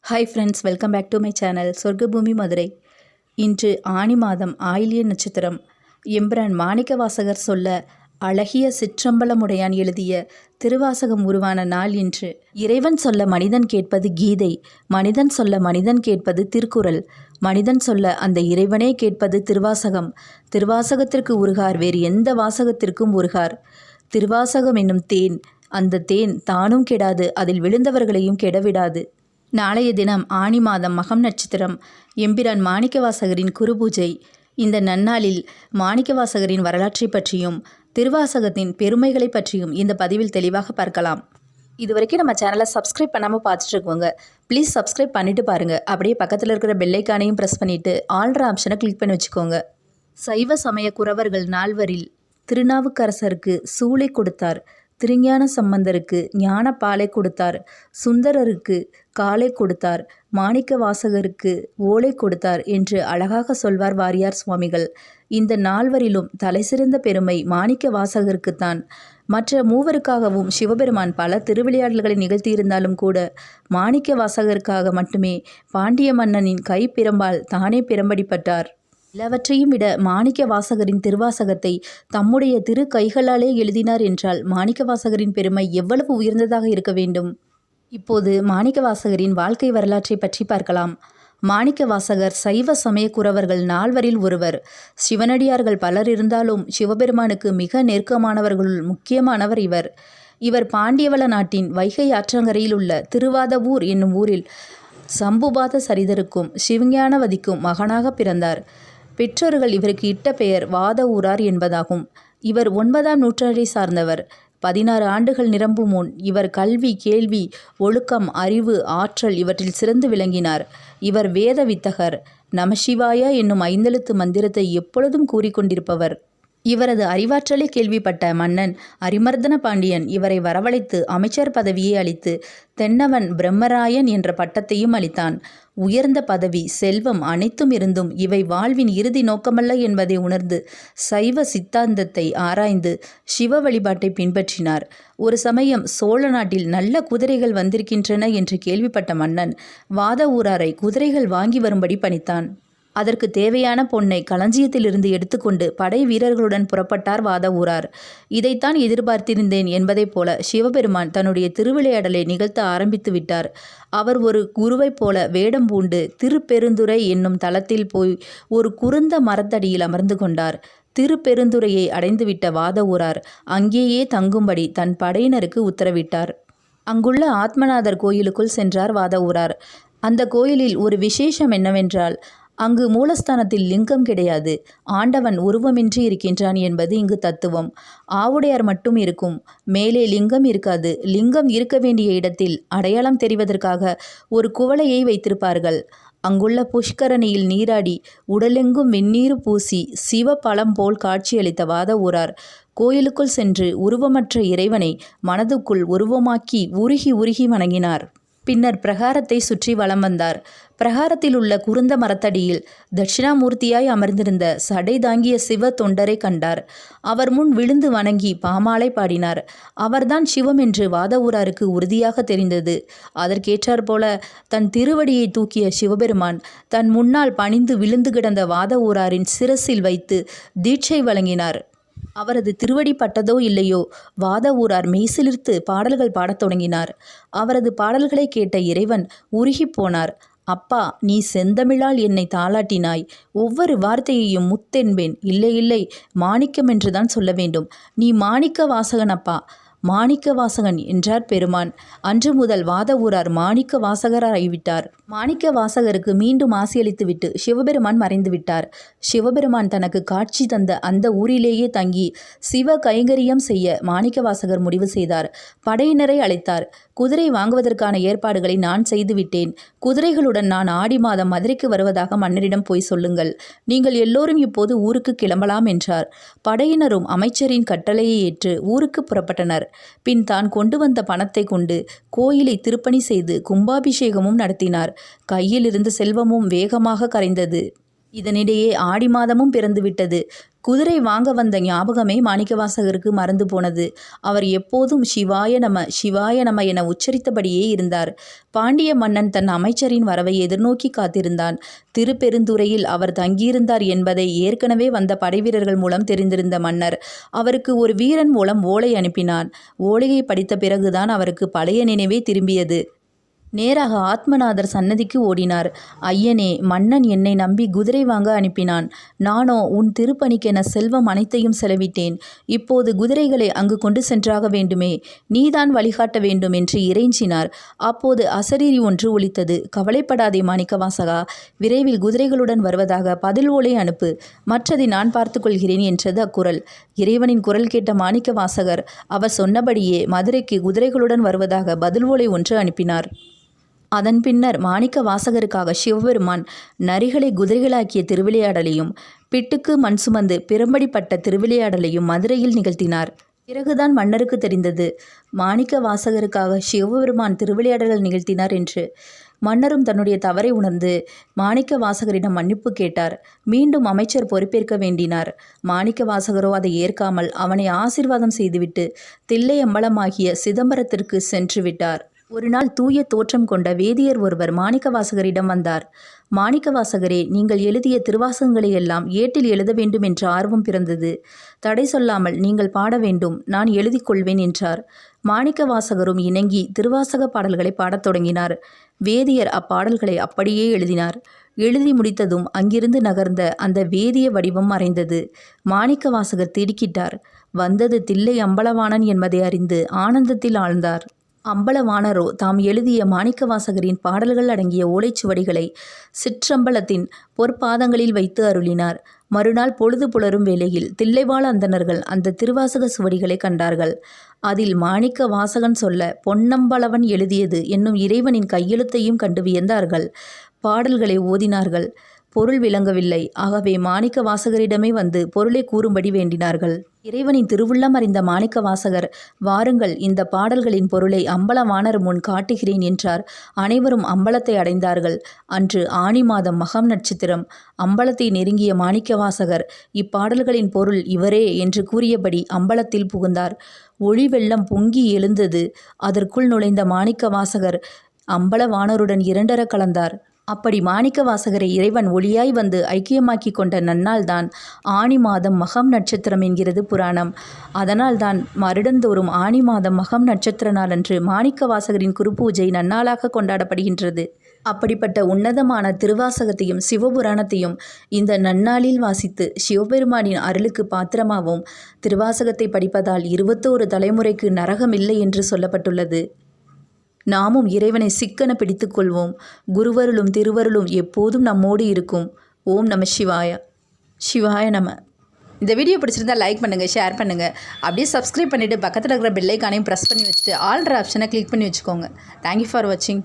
Hi friends, welcome back to my channel Sorgabhoomi Madurai. இன்று ஆனி மாதம் ஆயில்ய நட்சத்திரம். எம்பிரான் மாணிக்கவாசகர் சொல்ல அழகிய சிற்றம்பலமுடையான் எழுதிய திருவாசகம் உருவான நாள் இன்று. இறைவன் சொல்ல மனிதன் கேட்பது கீதை, மனிதன் சொல்ல மனிதன் கேட்பது திருக்குறள், மனிதன் சொல்ல அந்த இறைவனே கேட்பது திருவாசகம். திருவாசகத்திற்கு உருகார் வேறு எந்த வாசகத்திற்கும் உருகார். திருவாசகம் என்னும் தேன், அந்த தேன் தானும் கெடாது, அதில் விழுந்தவர்களையும் கெடவிடாது. நாளைய தினம் ஆனி மாதம் மகம் நட்சத்திரம். எம்பிரான் மாணிக்கவாசகரின் குருபூஜை. இந்த நன்னாளில் மாணிக்கவாசகரின் வரலாற்றை பற்றியும் திருவாசகத்தின் பெருமைகளை பற்றியும் இந்த பதிவில் தெளிவாக பார்க்கலாம். இதுவரைக்கும் நம்ம சேனலை சப்ஸ்கிரைப் பண்ணாமல் பார்த்துட்டு இருக்கோங்க, ப்ளீஸ் சப்ஸ்கிரைப் பண்ணிவிட்டு பாருங்கள். அப்படியே பக்கத்தில் இருக்கிற பெல்லைக்கானையும் ப்ரெஸ் பண்ணிவிட்டு ஆல்ற ஆப்ஷனை கிளிக் பண்ணி வச்சுக்கோங்க. சைவ சமய குரவர்கள் நால்வரில் திருநாவுக்கரசருக்கு சூளை கொடுத்தார், திருஞான சம்பந்தருக்கு ஞான பாலை கொடுத்தார், சுந்தரருக்கு காலை கொடுத்தார், மாணிக்க வாசகருக்கு ஓலை கொடுத்தார் என்று அழகாக சொல்வார் வாரியார் சுவாமிகள். இந்த நால்வரிலும் தலைசிறந்த பெருமை மாணிக்க வாசகருக்குத்தான். மற்ற மூவருக்காகவும் சிவபெருமான் பல திருவிளையாடல்களை நிகழ்த்தியிருந்தாலும் கூட மாணிக்க வாசகருக்காக மட்டுமே பாண்டிய மன்னனின் கைப்பிரம்பால் தானே பிரம்படிப்பட்டார். எல்லாவற்றையும் விட மாணிக்க வாசகரின் திருவாசகத்தை தம்முடைய திரு கைகளாலே எழுதினார் என்றால் மாணிக்க வாசகரின் பெருமை எவ்வளவு உயர்ந்ததாக இருக்க வேண்டும். இப்போது மாணிக்க வாசகரின் வாழ்க்கை வரலாற்றை பற்றி பார்க்கலாம். மாணிக்க வாசகர் சைவ சமய குரவர்கள் நால்வரில் ஒருவர். சிவனடியார்கள் பலர் இருந்தாலும் சிவபெருமானுக்கு மிக நெருக்கமானவர்களுள் முக்கியமானவர் இவர். இவர் பாண்டியவள நாட்டின் வைகை ஆற்றங்கரையில் உள்ள திருவாதவூர் என்னும் ஊரில் சம்புபாத சரிதருக்கும் சிவஞானவதிக்கும் மகனாக பிறந்தார். பெற்றோர்கள் இவருக்கு இட்ட பெயர் வாத ஊரார் என்பதாகும். இவர் 9ஆம் நூற்றாண்டை சார்ந்தவர். 16 ஆண்டுகள் நிரம்பும் முன் இவர் கல்வி, கேள்வி, ஒழுக்கம், அறிவு, ஆற்றல் இவற்றில் சிறந்து விளங்கினார். இவர் வேத வித்தகர். நமசிவாய என்னும் 5 எழுத்து மந்திரத்தை எப்பொழுதும் கூறிக்கொண்டிருப்பவர். இவரது அறிவாற்றலை கேள்விப்பட்ட மன்னன் அரிமர்தன பாண்டியன் இவரை வரவழைத்து அமைச்சர் பதவியை அளித்து தென்னவன் பிரம்மராயன் என்ற பட்டத்தையும் அளித்தான். உயர்ந்த பதவி, செல்வம் அனைத்தும் இருந்தும் இவை வாழ்வின் இறுதி நோக்கமல்ல என்பதை உணர்ந்து சைவ சித்தாந்தத்தை ஆராய்ந்து சிவ வழிபாட்டை பின்பற்றினார். ஒரு சமயம் சோழ நாட்டில் நல்ல குதிரைகள் வந்திருக்கின்றன என்று கேள்விப்பட்ட மன்னன் வாத ஊராரை குதிரைகள் வாங்கி வரும்படி பணித்தான். அதற்கு தேவையான பொன்னை களஞ்சியத்திலிருந்து எடுத்துக்கொண்டு படை வீரர்களுடன் புறப்பட்டார் வாத ஊரார். இதைத்தான் எதிர்பார்த்திருந்தேன் என்பதைப் போல சிவபெருமான் தன்னுடைய திருவிளையாடலை நிகழ்த்த ஆரம்பித்து விட்டார். அவர் ஒரு குருவைப் போல வேடம் பூண்டு திருப்பெருந்துறை என்னும் தலத்தில் போய் ஒரு குருந்த மரத்தடியில் அமர்ந்து கொண்டார். திருப்பெருந்துறையை அடைந்துவிட்ட வாத ஊரார் அங்கேயே தங்கும்படி தன் படையினருக்கு உத்தரவிட்டார். அங்குள்ள ஆத்மநாதர் கோயிலுக்குள் சென்றார் வாத ஊரார். அந்த கோயிலில் ஒரு விசேஷம் என்னவென்றால், அங்கு மூலஸ்தானத்தில் லிங்கம் கிடையாது, ஆண்டவன் உருவமின்றி இருக்கின்றான் என்பது இங்கு தத்துவம். ஆவுடையார் மட்டும் இருக்கும், மேலே லிங்கம் இருக்காது. லிங்கம் இருக்க வேண்டிய இடத்தில் அடையாளம் தெரிவதற்காக ஒரு குவளையை வைத்திருப்பார்கள். அங்குள்ள புஷ்கரணியில் நீராடி உடலெங்கும் வெந்நீர் பூசி சிவ பழம் போல் காட்சியளித்த வாத ஊரார் கோயிலுக்குள் சென்று உருவமற்ற இறைவனை மனதுக்குள் உருவமாக்கி உருகி உருகி வணங்கினார். பின்னர் பிரகாரத்தை சுற்றி வலம் வந்தார். பிரகாரத்தில் உள்ள குருந்த மரத்தடியில் தட்சிணாமூர்த்தியாய் அமர்ந்திருந்த சடை தாங்கிய சிவ தொண்டரை கண்டார். அவர் முன் விழுந்து வணங்கி பாமாலை பாடினார். அவர்தான் சிவம் என்று வாத ஊராருக்கு உறுதியாக தெரிந்தது. அதற்கேற்றாற்போல தன் திருவடியை தூக்கிய சிவபெருமான் தன் முன்னால் பணிந்து விழுந்து கிடந்த வாத ஊராரின் சிரசில் வைத்து தீட்சை வழங்கினார். அவரது திருவடி பட்டதோ இல்லையோ, வாத ஊரார் மெய்சிலிர்த்து பாடல்கள் பாடத் தொடங்கினார். அவரது பாடல்களை கேட்ட இறைவன் உருகிப் போனார். அப்பா, நீ செந்தமிழால் என்னை தாளாட்டினாய். ஒவ்வொரு வார்த்தையையும் முத்தென்பேன். இல்லை இல்லை, மாணிக்கம் என்றுதான் சொல்ல வேண்டும். நீ மாணிக்க வாசகன் அப்பா, மாணிக்க வாசகன் என்றார் பெருமான். அன்று முதல் வாத ஊரார் மாணிக்க வாசகராகிவிட்டார். மாணிக்க வாசகருக்கு மீண்டும் ஆசியளித்துவிட்டு சிவபெருமான் மறைந்து விட்டார். சிவபெருமான் தனக்கு காட்சி தந்த அந்த ஊரிலேயே தங்கி சிவ கைங்கரியம் செய்ய மாணிக்க வாசகர் முடிவு செய்தார். படையினரை அழைத்தார். குதிரை வாங்குவதற்கான ஏற்பாடுகளை நான் செய்துவிட்டேன். குதிரைகளுடன் நான் ஆடி மாதம் மதுரைக்கு வருவதாக மன்னரிடம் போய் சொல்லுங்கள். நீங்கள் எல்லோரும் இப்போது ஊருக்கு கிளம்பலாம் என்றார். படையினரும் அமைச்சரின் கட்டளையை ஏற்று ஊருக்கு புறப்பட்டனர். பின் தான் கொண்டு வந்த பணத்தை கொண்டு கோயிலை திருப்பணி செய்து கும்பாபிஷேகமும் நடத்தினார். கையில் இருந்த செல்வமும் வேகமாக கரைந்தது. இதனிடையே ஆடி மாதமும் பிறந்துவிட்டது. குதிரை வாங்க வந்த ஞாபகமே மாணிக்கவாசகருக்கு மறந்து போனது. அவர் எப்போதும் சிவாய நம சிவாய நம என உச்சரித்தபடியே இருந்தார். பாண்டிய மன்னன் தன் அமைச்சரின் வரவை எதிர்நோக்கி காத்திருந்தான். திருப்பெருந்துறையில் அவர் தங்கியிருந்தார் என்பதை ஏற்கனவே வந்த படைவீரர்கள் மூலம் தெரிந்திருந்த மன்னர் அவருக்கு ஒரு வீரன் மூலம் ஓலை அனுப்பினான். ஓலையை படித்த பிறகுதான் அவருக்கு பழைய நினைவே திரும்பியது. நேராக ஆத்மநாதர் சன்னதிக்கு ஓடினார். ஐயனே, மன்னன் என்னை நம்பி குதிரை வாங்க அனுப்பினான். நானோ உன் திருப்பணிக்கென செல்வம் அனைத்தையும் செலவிட்டேன். இப்போது குதிரைகளை அங்கு கொண்டு சென்றாக வேண்டுமே, நீதான் வழிகாட்ட வேண்டும் என்று இறைஞ்சினார். அப்போது அசரீரி ஒன்று ஒலித்தது. கவலைப்படாதே மாணிக்கவாசகா, விரைவில் குதிரைகளுடன் வருவதாக பதில் ஓலை அனுப்பு, மற்றதை நான் பார்த்து கொள்கிறேன் என்றது அக்குரல். இறைவனின் குரல் கேட்ட மாணிக்கவாசகர் அவர் சொன்னபடியே மதுரைக்கு குதிரைகளுடன் வருவதாக பதில் ஓலை ஒன்று அனுப்பினார். அதன் பின்னர் மாணிக்க வாசகருக்காக சிவபெருமான் நரிகளை குதிரைகளாக்கிய திருவிளையாடலையும் பிட்டுக்கு மண் சுமந்து பிரம்படிப்பட்ட திருவிளையாடலையும் மதுரையில் நிகழ்த்தினார். பிறகுதான் மன்னருக்கு தெரிந்தது மாணிக்க வாசகருக்காக சிவபெருமான் திருவிளையாடல்கள் நிகழ்த்தினார் என்று. மன்னரும் தன்னுடைய தவறை உணர்ந்து மாணிக்க வாசகரிடம் மன்னிப்பு கேட்டார். மீண்டும் அமைச்சர் பொறுப்பேற்க வேண்டினார். மாணிக்க வாசகரோ அதை ஏற்காமல் அவனை ஆசீர்வாதம் செய்துவிட்டு தில்லை அம்பலமாகிய சிதம்பரத்திற்கு சென்று விட்டார். ஒரு நாள் தூய தோற்றம் கொண்ட வேதியர் ஒருவர் மாணிக்கவாசகரிடம் வந்தார். மாணிக்கவாசகரே, நீங்கள் எழுதிய திருவாசகங்களை எல்லாம் ஏட்டில் எழுத வேண்டும் என்ற ஆர்வம் பிறந்தது. தடை சொல்லாமல் நீங்கள் பாட வேண்டும், நான் எழுதி கொள்வேன் என்றார். மாணிக்கவாசகரும் இணங்கி திருவாசக பாடல்களை பாடத் தொடங்கினார். வேதியர் அப்பாடல்களை அப்படியே எழுதினார். எழுதி முடித்ததும் அங்கிருந்து நகர்ந்த அந்த வேதிய வடிவம் மறைந்தது. மாணிக்கவாசகர் திடுக்கிட்டார். வந்தது தில்லை அம்பலவாணன் என்பதை அறிந்து ஆனந்தத்தில் ஆழ்ந்தார். அம்பலவாணரோ தாம் எழுதிய மாணிக்கவாசகரின் பாடல்கள் அடங்கிய ஓலைச்சுவடிகளை சிற்றம்பலத்தின் பொற்பாதங்களில் வைத்து அருளினார். மறுநாள் பொழுது புலரும் வேளையில் தில்லைவாழ் அந்தணர்கள் அந்த திருவாசக சுவடிகளை கண்டார்கள். அதில் மாணிக்க வாசகன் சொல்ல பொன்னம்பலவன் எழுதியது என்னும் இறைவனின் கையெழுத்தையும் கண்டு வியந்தார்கள். பாடல்களை ஓதினார்கள். பொருள் விளங்கவில்லை. ஆகவே மாணிக்க வாசகரிடமே வந்து பொருளை கூறும்படி வேண்டினார்கள். இறைவனின் திருவுள்ளம் அறிந்த மாணிக்க வாசகர், வாருங்கள், இந்த பாடல்களின் பொருளை அம்பலவாணர் முன் காட்டுகிறேன் என்றார். அனைவரும் அம்பலத்தை அடைந்தார்கள். அன்று ஆனி மாதம் மகம் நட்சத்திரம். அம்பலத்தை நெருங்கிய மாணிக்க வாசகர் இப்பாடல்களின் பொருள் இவரே என்று கூறியபடி அம்பலத்தில் புகுந்தார். ஒளி வெள்ளம் பொங்கி எழுந்தது. அதற்குள் நுழைந்த மாணிக்க வாசகர் அம்பலவாணருடன் இரண்டர கலந்தார். அப்படி மாணிக்க வாசகரை இறைவன் ஒளியாய் வந்து ஐக்கியமாக்கி கொண்ட நன்னாள்தான் ஆனி மாதம் மகம் நட்சத்திரம் என்கிறது புராணம். அதனால்தான் வருடந்தோறும் ஆனி மாதம் மகம் நட்சத்திர நாளன்று மாணிக்க வாசகரின் குருபூஜை நன்னாளாக கொண்டாடப்படுகின்றது. அப்படிப்பட்ட உன்னதமான திருவாசகத்தையும் சிவபுராணத்தையும் இந்த நன்னாளில் வாசித்து சிவபெருமானின் அருளுக்கு பாத்திரமாவோம். திருவாசகத்தை படிப்பதால் 21 தலைமுறைக்கு நரகமில்லை என்று சொல்லப்பட்டுள்ளது. நாமும் இறைவனை சிக்கன பிடித்துக் கொள்வோம். குருவருளும் திருவருளும் எப்போதும் நம்மோடு இருக்கும். ஓம் நம சிவாய. சிவாய நம. இந்த வீடியோ பிடிச்சிருந்தா லைக் பண்ணுங்கள், ஷேர் பண்ணுங்கள். அப்படியே சப்ஸ்கிரைப் பண்ணிவிட்டு பக்கத்தில் இருக்கிற பெல் ஐக்கானையும் ப்ரெஸ் பண்ணி வச்சுட்டு ஆல்ற ஆப்ஷனை கிளிக் பண்ணி வச்சுக்கோங்க. தேங்க்யூ ஃபார் வாட்சிங்.